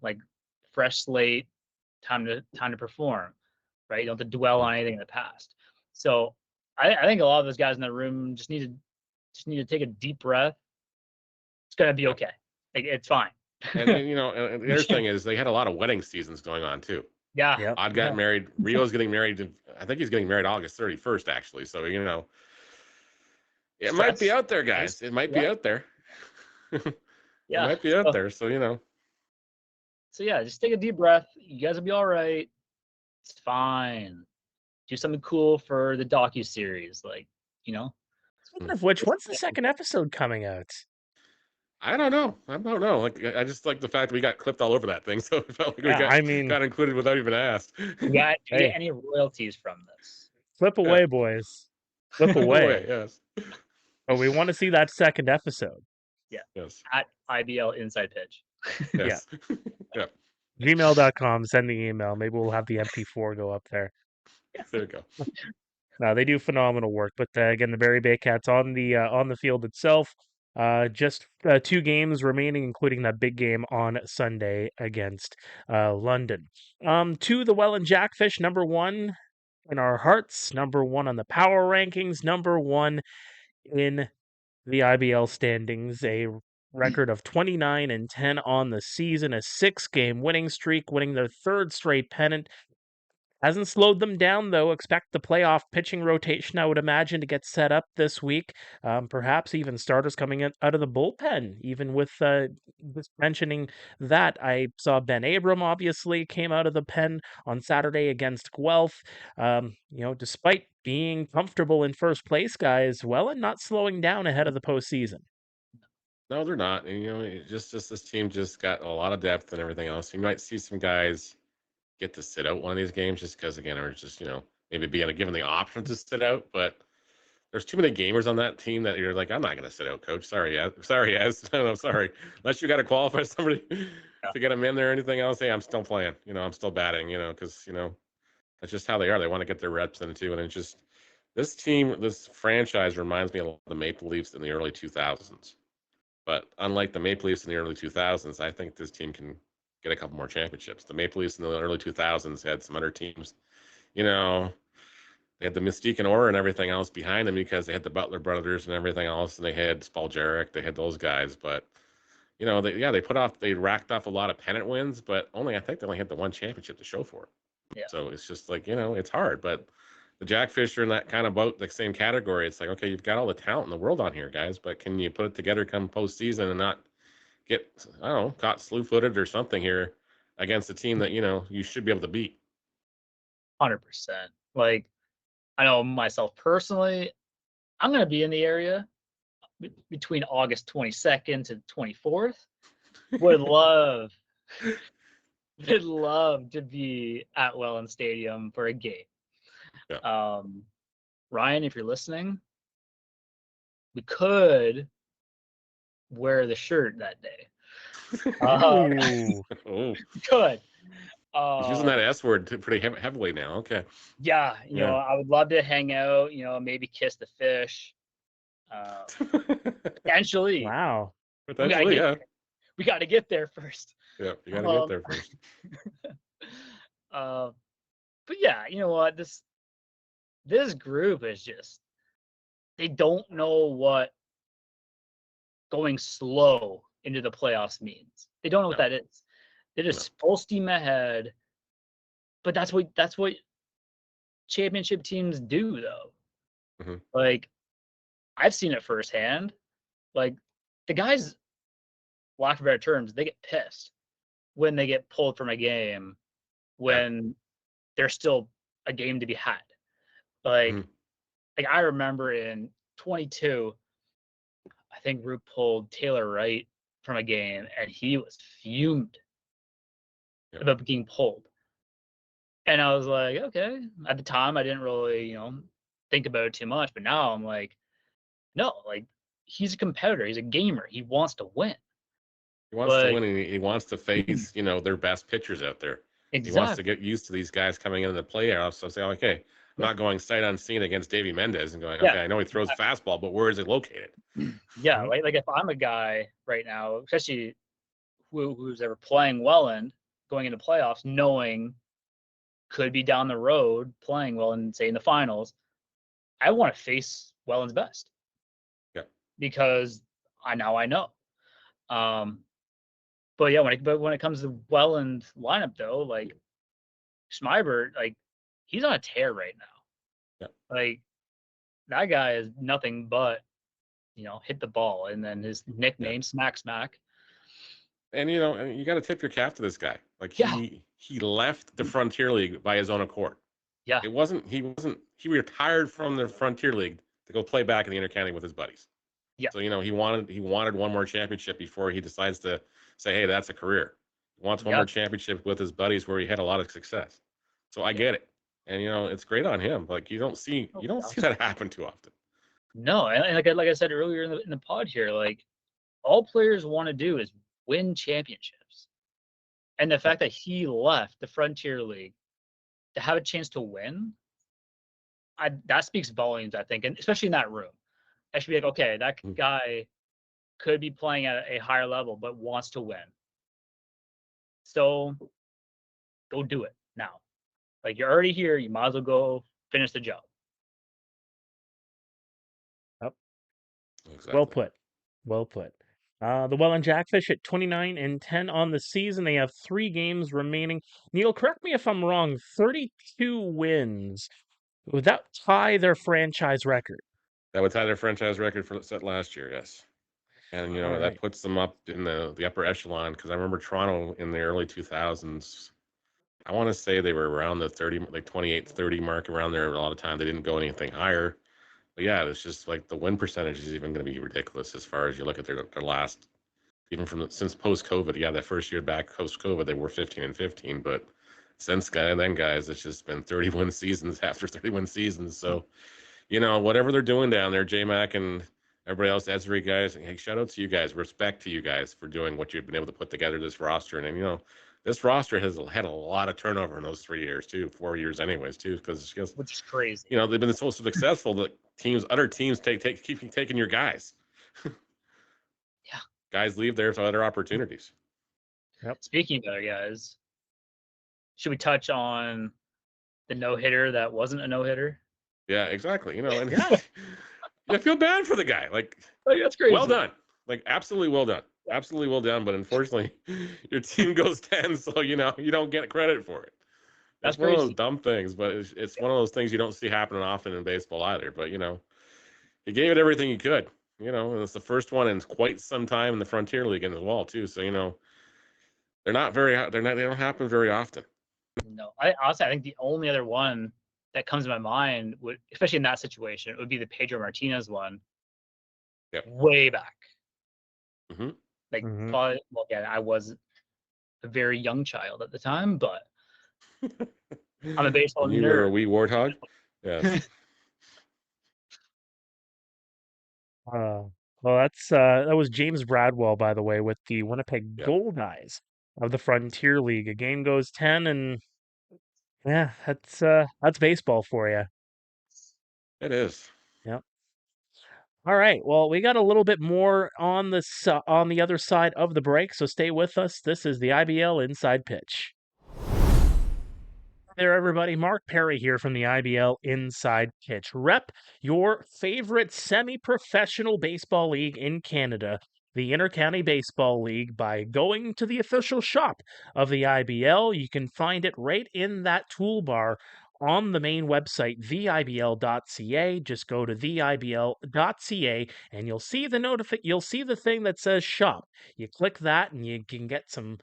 Like, fresh slate, time to perform, right? You don't have to dwell on anything in the past. So I think a lot of those guys in the room just need to take a deep breath. It's gonna be okay. Like, it's fine. And the other thing is they had a lot of wedding seasons going on too. Yeah. Yep. Odd got married. Rio's getting married. I think he's getting married August 31st, actually. So it might be out there, guys. It might be out there. Yeah. It might be out there. So So yeah, just take a deep breath. You guys will be all right. It's fine. Do something cool for the docu-series, Speaking of which, when's the second episode coming out? I don't know. Like, I just like the fact we got clipped all over that thing, so it felt like we got included without even asked. You get any royalties from this? Flip away, boys. Flip away. Yes. But we want to see that second episode. Yeah. Yes. At IBL Inside Pitch. Yes. Yeah. Gmail.com. Send the email. Maybe we'll have the MP4 go up there. There you go. No, they do phenomenal work. But again, the Barrie Baycats on the field itself. Just 2 games remaining, including that big game on Sunday against London. To the Welland Jackfish, number 1 in our hearts, number 1 on the power rankings, number 1 in the IBL standings, a record of 29-10 on the season, a 6-game winning streak, winning their 3rd straight pennant. Hasn't slowed them down, though. Expect the playoff pitching rotation, I would imagine, to get set up this week. Perhaps even starters coming out of the bullpen. Even with just mentioning that, I saw Ben Abram obviously came out of the pen on Saturday against Guelph. Despite being comfortable in first place, guys, Welland not slowing down ahead of the postseason. No, they're not. And, just this team just got a lot of depth and everything else. You might see some guys get to sit out one of these games just because, again, or just, maybe being given the option to sit out. But there's too many gamers on that team that you're like, I'm not going to sit out, coach. Sorry, yeah. Sorry, yes. No, sorry. Unless you got to qualify somebody to get them in there or anything else. Hey, I'm still playing. I'm still batting, because, that's just how they are. They want to get their reps in too. And it's just, this team, this franchise reminds me of the Maple Leafs in the early 2000s. But unlike the Maple Leafs in the early 2000s, I think this team can get a couple more championships. The Maple Leafs in the early 2000s had some other teams, they had the Mystique and Aura and everything else behind them because they had the Butler brothers and everything else, and they had Spaljarek, they had those guys. But they racked off a lot of pennant wins, but I think they only had the one championship to show for it. Yeah. So it's just like, it's hard. But the Jackfish are in that kind of boat, the same category. It's like, okay, you've got all the talent in the world on here, guys, but can you put it together come postseason and not get, I don't know, caught slew-footed or something here against a team that, you should be able to beat? 100%. Like, I know myself personally, I'm going to be in the area between August 22nd to 24th. Would love to be at Welland Stadium for a game. Yeah. Ryan, if you're listening, we could wear the shirt that day. Could. He's using that S word pretty heavily now. Okay. Yeah, I would love to hang out, maybe kiss the fish. Potentially. Wow. Potentially, yeah. We got to get there first. Yeah, you got to get there first. But yeah, you know what? This group is just, they don't know what going slow into the playoffs means. They don't know what that is. They're just full steam ahead. But that's what championship teams do, though. Mm-hmm. Like, I've seen it firsthand. Like, the guys, lack of better terms, they get pissed when they get pulled from a game when there's still a game to be had. Like, like I remember in 22, I think Root pulled Taylor Wright from a game, and he was fumed about being pulled. And I was like, okay. At the time, I didn't really, think about it too much. But now I'm like, no, like, he's a competitor. He's a gamer. He wants to win. He wants to win, and he wants to face, their best pitchers out there. Exactly. He wants to get used to these guys coming in the playoffs. So say, okay, I'm not going sight unseen against Davey Mendez and going, okay, I know he throws fastball, but where is it located? Yeah, like if I'm a guy right now, especially who's ever playing Welland, going into playoffs, knowing could be down the road playing Welland, say in the finals, I want to face Welland's best. Yeah. Because I know. But yeah, when it comes to Welland lineup though, like Schmeibert, like he's on a tear right now. Yeah. Like that guy is nothing but, hit the ball, and then his nickname Smack. And you got to tip your cap to this guy. Like he left the Frontier League by his own accord. Yeah. He retired from the Frontier League to go play back in the Intercounty with his buddies. Yeah. So he wanted one more championship before he decides to say, hey, that's a career. He wants one more championship with his buddies where he had a lot of success. So I get it. And it's great on him. Like you don't see that happen too often. No, and like I said earlier in the pod here, like all players want to do is win championships. And the fact that he left the Frontier League to have a chance to win, that speaks volumes, I think, and especially in that room. I should be like, okay, that guy could be playing at a higher level, but wants to win. So go do it now. Like, you're already here, you might as well go finish the job. Yep. Exactly. Well put. Well put. The Welland Jackfish at 29-10 on the season. They have 3 games remaining. Neil, correct me if I'm wrong. 32 wins. Would that tie their franchise record? That would tie their franchise record for set last year, yes. And you know All that right. puts them up in the upper echelon because I remember Toronto in the early 2000s. I want to say they were around the 30, like 28, 30 mark around there. A lot of time they didn't go anything higher. But yeah, it's just like the win percentage is even going to be ridiculous as far as you look at their last, even since post COVID. Yeah, that first year back post COVID they were 15-15, but since then guys, it's just been 31 seasons after 31 seasons. So you know, whatever they're doing down there, J-Mac and everybody else, Esri guys, hey, shout out to you guys. Respect to you guys for doing what you've been able to put together this roster. And you know, this roster has had a lot of turnover in those 3 years too, 4 years anyways too, because Which is crazy. you know, they've been so successful that other teams keep taking your guys. Yeah. Guys leave there for other opportunities. Yep. Speaking of other guys, should we touch on the no-hitter that wasn't a no-hitter? Yeah, exactly. You know, and Yeah. I feel bad for the guy. Like that's crazy. Well done. Like absolutely well done. Absolutely well done. But unfortunately, your team goes 10, so you know you don't get credit for it. That's one of those dumb things, but it's one of those things you don't see happening often in baseball either. But you know, he gave it everything he could. You know, and it's the first one in quite some time in the Frontier League as well too. So you know, they don't happen very often. No, I think the only other one that comes to my mind would, especially in that situation, would be the Pedro Martinez one. Yep. Way back. Mm-hmm. Like probably, well, again, I was a very young child at the time, but I'm a baseball nerd. You were a wee warthog. Yes. Well, that was James Bradwell, by the way, with the Winnipeg Goldeyes of the Frontier League. A game goes 10, and yeah, that's baseball for you. It is. Yep. All right. Well, we got a little bit more on the other side of the break, so stay with us. This is the IBL Inside Pitch. Hey there, everybody. Mark Pare here from the IBL Inside Pitch. Rep your favorite semi-professional baseball league in Canada, the Intercounty Baseball League, by going to the official shop of the IBL. You can find it right in that toolbar on the main website, theibl.ca. Just go to theibl.ca and you'll see the thing that says shop. You click that and you can get some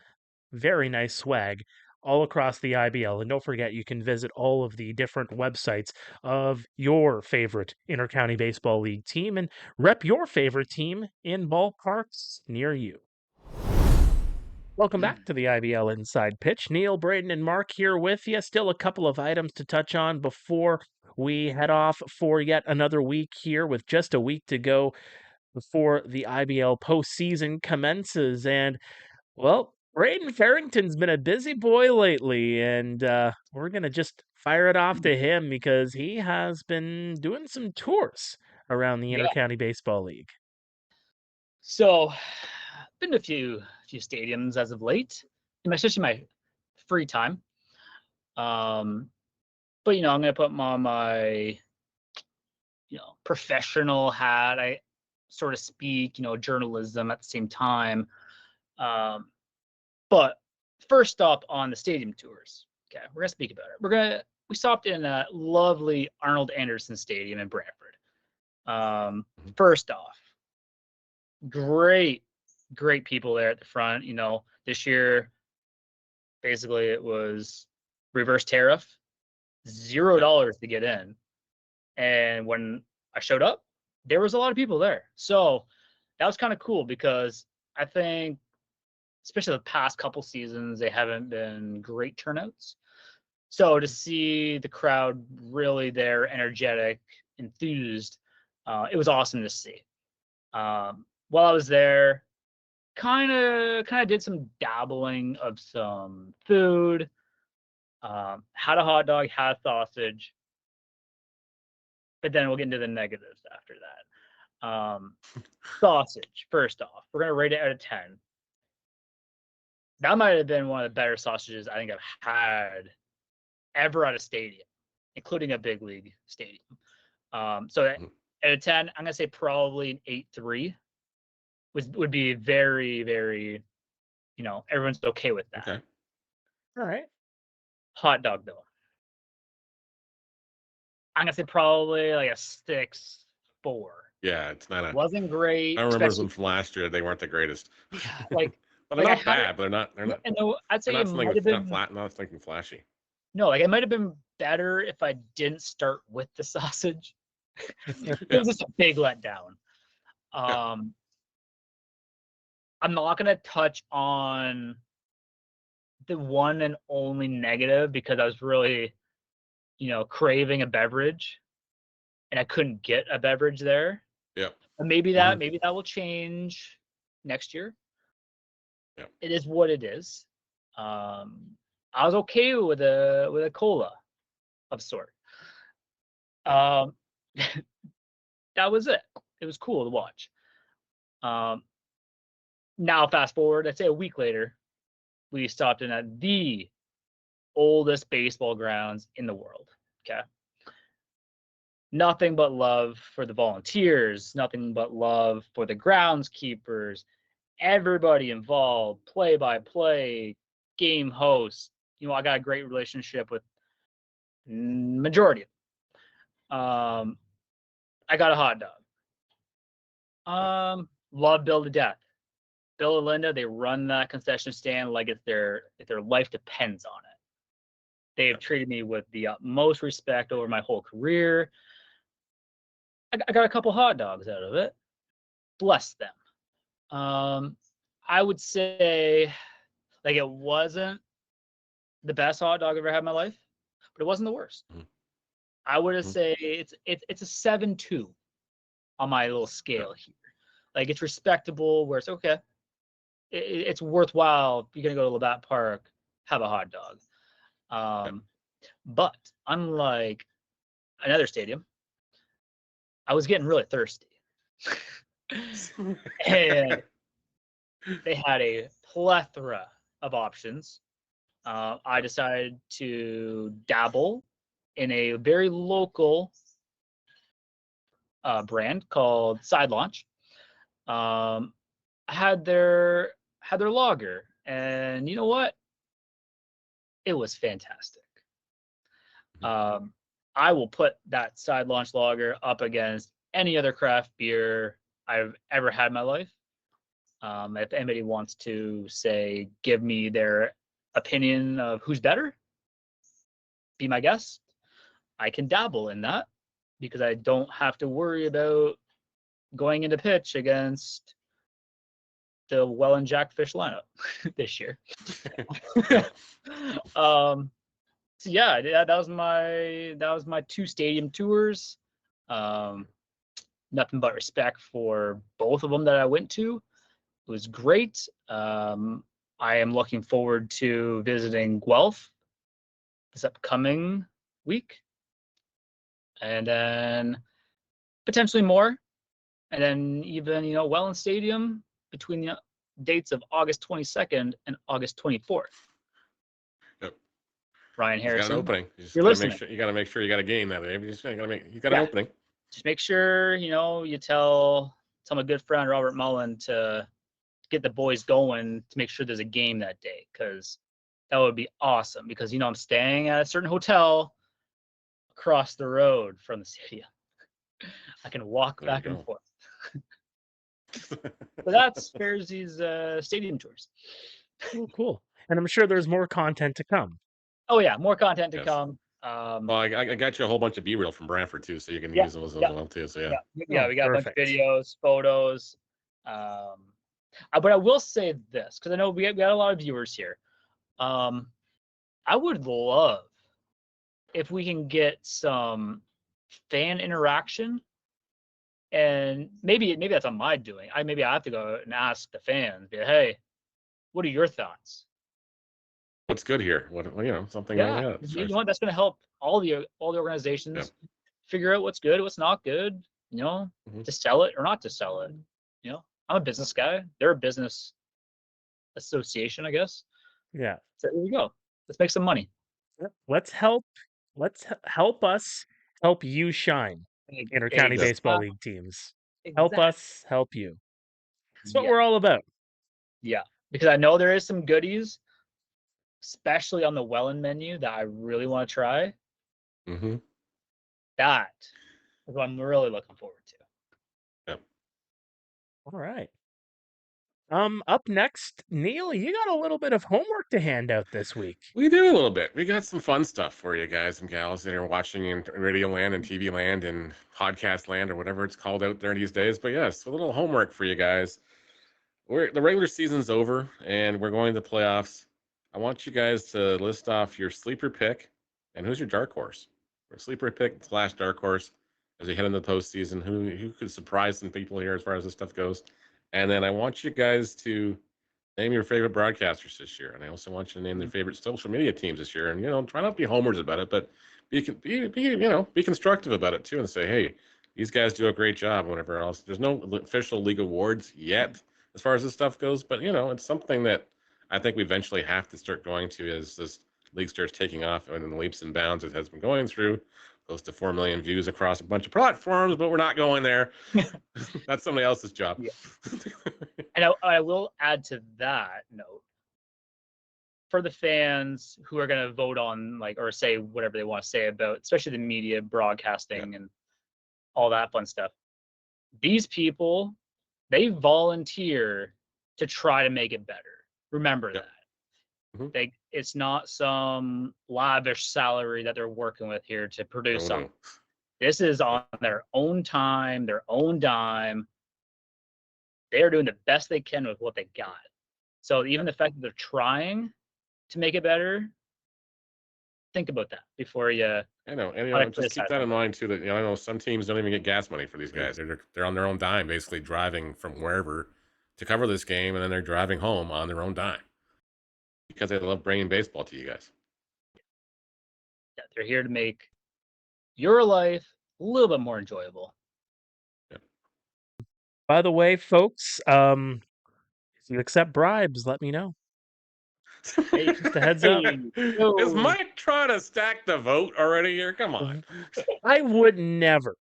very nice swag all across the IBL. And don't forget, you can visit all of the different websites of your favorite Intercounty Baseball League team and rep your favorite team in ballparks near you. Welcome back to the IBL Inside Pitch. Neil, Braeden, and Mark here with you. Still a couple of items to touch on before we head off for yet another week here, with just a week to go before the IBL postseason commences. And well, Braeden Ferrington's been a busy boy lately, and we're going to just fire it off to him because he has been doing some tours around the Intercounty Baseball League. So, been to a few stadiums as of late, especially my free time. But you know, I'm going to put on my professional hat, I sort of speak, journalism at the same time. But first stop on the stadium tours. Okay, we're gonna speak about it. We stopped in lovely Arnold Anderson Stadium in Brantford. First off, great people there at the front. You know, this year, basically it was reverse tariff, $0 to get in. And when I showed up, there was a lot of people there. So that was kind of cool because I think, especially the past couple seasons, they haven't been great turnouts. So to see the crowd really there, energetic, enthused, it was awesome to see. While I was there, kind of did some dabbling of some food. Had a hot dog, had a sausage, but then we'll get into the negatives after that. Sausage, first off, we're gonna rate it out of 10. That might have been one of the better sausages I think I've had ever at a stadium, including a big league stadium. So out of 10, I'm gonna say probably an 8.3. Would be very, very, everyone's okay with that. Okay. All right. Hot dog though, I'm gonna say probably like a 6.4. Yeah, it's not a. Wasn't great. I remember especially- them from last year. They weren't the greatest. like, But they're like I not had bad. But they're not. They're not. and though I'd say They're it not something. might have Not been flat. Not something flashy. no, like it might have been better if I didn't start with the sausage. It was just a big letdown. I'm not gonna touch on the one and only negative because I was really, craving a beverage, and I couldn't get a beverage there. Yeah. And maybe that will change next year. Yeah. It is what it is. I was okay with a cola of sort. That was it. It was cool to watch. Now fast forward, I'd say a week later, we stopped in at the oldest baseball grounds in the world. Okay. Nothing but love for the volunteers, nothing but love for the groundskeepers, everybody involved, play-by-play, game hosts. I got a great relationship with majority of them. I got a hot dog. Love Bill to death. Bill and Linda, they run that concession stand like if their life depends on it. They have treated me with the utmost respect over my whole career. I got a couple hot dogs out of it. Bless them. I would say like it wasn't the best hot dog I've ever had in my life, but it wasn't the worst. I would say it's a 7.2 on my little scale here. Like it's respectable where it's okay. It's worthwhile. You're gonna go to Labatt Park, have a hot dog. But unlike another stadium, I was getting really thirsty. And they had a plethora of options. I decided to dabble in a very local brand called Side Launch. Had their lager, and you know what? It was fantastic. I will put that Side Launch lager up against any other craft beer I've ever had in my life. If anybody wants to say, give me their opinion of who's better, be my guest. I can dabble in that because I don't have to worry about going into pitch against the Welland Jackfish lineup this year. So yeah, that was my 2 stadium tours. Nothing but respect for both of them that I went to. It was great. I am looking forward to visiting Guelph this upcoming week, and then potentially more, and then even Welland Stadium between the dates of August 22nd and August 24th. Yep. Ryan You Harrison, got an opening. you're listening. You got to make sure you got a game that day. You got an opening. Just make sure you tell my good friend Robert Mullen to get the boys going to make sure there's a game that day, because that would be awesome. Because I'm staying at a certain hotel across the road from the stadium. I can walk back and forth. So that's Fairsy's stadium tours. Cool. And I'm sure there's more content to come. Oh yeah, more content to come. Well, I got you a whole bunch of B-reel from Brantford too, so you can use those as well too. So we got a bunch of perfect. videos, photos. But I will say this, because I know we got a lot of viewers here. I would love if we can get some fan interaction And maybe that's on my doing. Maybe I have to go and ask the fans, be like, hey, what are your thoughts? What's good here? What something Yeah, like that. you know what? That's going to help all the organizations figure out what's good, what's not good. To sell it or not to sell it. I'm a business guy. They're a business association, I guess. Yeah. So there we go. Let's make some money. Let's help us help you shine, Intercounty Baseball League teams. Help us help you. That's what we're all about. Yeah, because I know there is some goodies, especially on the Welland menu, that I really want to try. Mm-hmm. That is what I'm really looking forward to. Yep. All right. Up next, Neil, you got a little bit of homework to hand out this week. We do a little bit. We got some fun stuff for you guys and gals that are watching in Radio Land and TV Land and Podcast Land or whatever it's called out there these days. But yes, a little homework for you guys. The regular season's over and we're going to the playoffs. I want you guys to list off your sleeper pick and who's your dark horse. Or sleeper pick / dark horse as we head into the postseason. Who could surprise some people here as far as this stuff goes. And then I want you guys to name your favorite broadcasters this year, and I also want you to name their favorite social media teams this year. And try not to be homers about it, but be constructive about it too, and say, hey, these guys do a great job. Whatever else, there's no official league awards yet as far as this stuff goes, but it's something that I think we eventually have to start going to as this league starts taking off and in leaps and bounds it has been going through. Close to 4 million views across a bunch of platforms, but we're not going there. That's somebody else's job. Yeah. And I will add to that note, for the fans who are going to vote on or say whatever they want to say about, especially the media, broadcasting, and all that fun stuff. These people, they volunteer to try to make it better. Remember that. Mm-hmm. It's not some lavish salary that they're working with here to produce something. This is on their own time, their own dime. They are doing the best they can with what they got. So even the fact that they're trying to make it better, think about that before you. I know, and just keep that in mind too. That I know some teams don't even get gas money for these guys. They're on their own dime, basically driving from wherever to cover this game, and then they're driving home on their own dime because they love bringing baseball to you guys. Yeah, they're here to make your life a little bit more enjoyable. Yeah. By the way, folks, if you accept bribes, let me know. Hey, just a heads up. Is Mike trying to stack the vote already here? Come on. I would never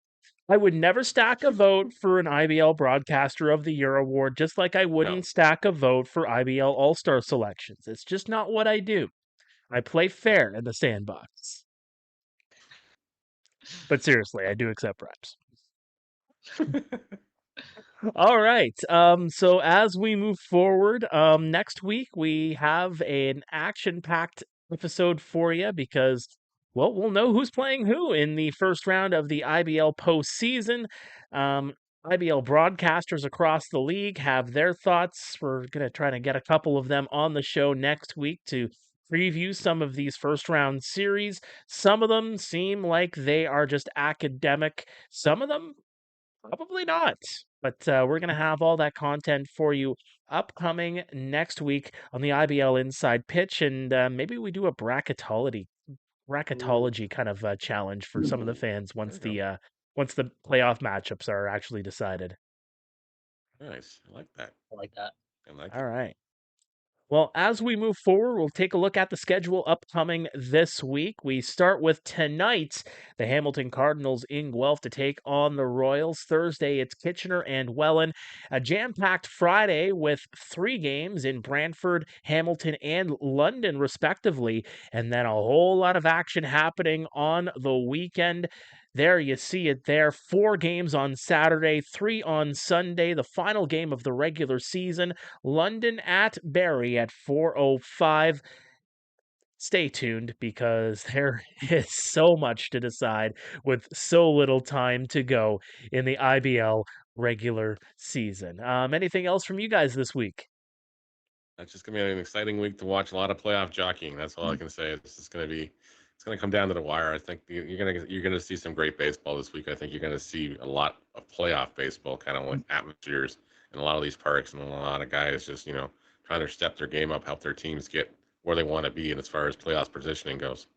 stack a vote for an IBL Broadcaster of the Year award, just like I wouldn't stack a vote for IBL All-Star selections. It's just not what I do. I play fair in the sandbox. But seriously, I do accept bribes. All right. So as we move forward, next week we have an action-packed episode for you because, well, we'll know who's playing who in the first round of the IBL postseason. IBL broadcasters across the league have their thoughts. We're going to try to get a couple of them on the show next week to preview some of these first round series. Some of them seem like they are just academic. Some of them probably not. But we're going to have all that content for you upcoming next week on the IBL Inside Pitch. And maybe we do a bracketology kind of challenge for some of the fans once the playoff matchups are actually decided. Nice. I like that. I like that. All right. Well, as we move forward, we'll take a look at the schedule upcoming this week. We start with tonight, the Hamilton Cardinals in Guelph to take on the Royals. Thursday, it's Kitchener and Welland. A jam-packed Friday with 3 games in Brantford, Hamilton, and London, respectively. And then a whole lot of action happening on the weekend. There you see it there. 4 games on Saturday, 3 on Sunday. The final game of the regular season, London at BARRIE at 4:05. Stay tuned because there is so much to decide with so little time to go in the IBL regular season. Anything else from you guys this week? That's just going to be an exciting week to watch a lot of playoff jockeying. That's all I can say. This is going to be it's going to come down to the wire. I think you're gonna see some great baseball this week. I think you're going to see a lot of playoff baseball, kind of like atmospheres in a lot of these parks, and a lot of guys just trying to step their game up, help their teams get where they want to be, and as far as playoff positioning goes.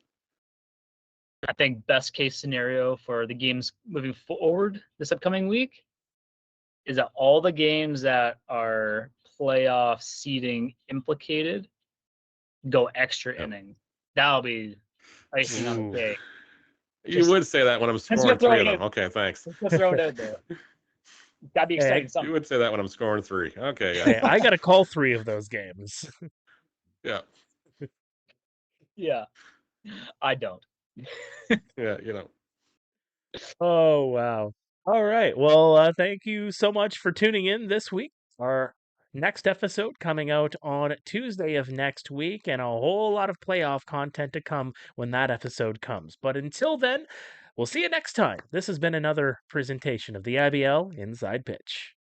I think best case scenario for the games moving forward this upcoming week is that all the games that are playoff seeding implicated go extra innings. That'll be icing on the cake. You would say that when I'm scoring 3 of them. Okay, thanks. Let's throw it out there. That'd be exciting. You would say that when I'm scoring 3. Okay. Hey, I got to call 3 of those games. Yeah. Yeah. I don't. Yeah, Oh, wow. All right. Well, thank you so much for tuning in this week. Our next episode coming out on Tuesday of next week, and a whole lot of playoff content to come when that episode comes. But until then, we'll see you next time. This has been another presentation of the IBL Inside Pitch.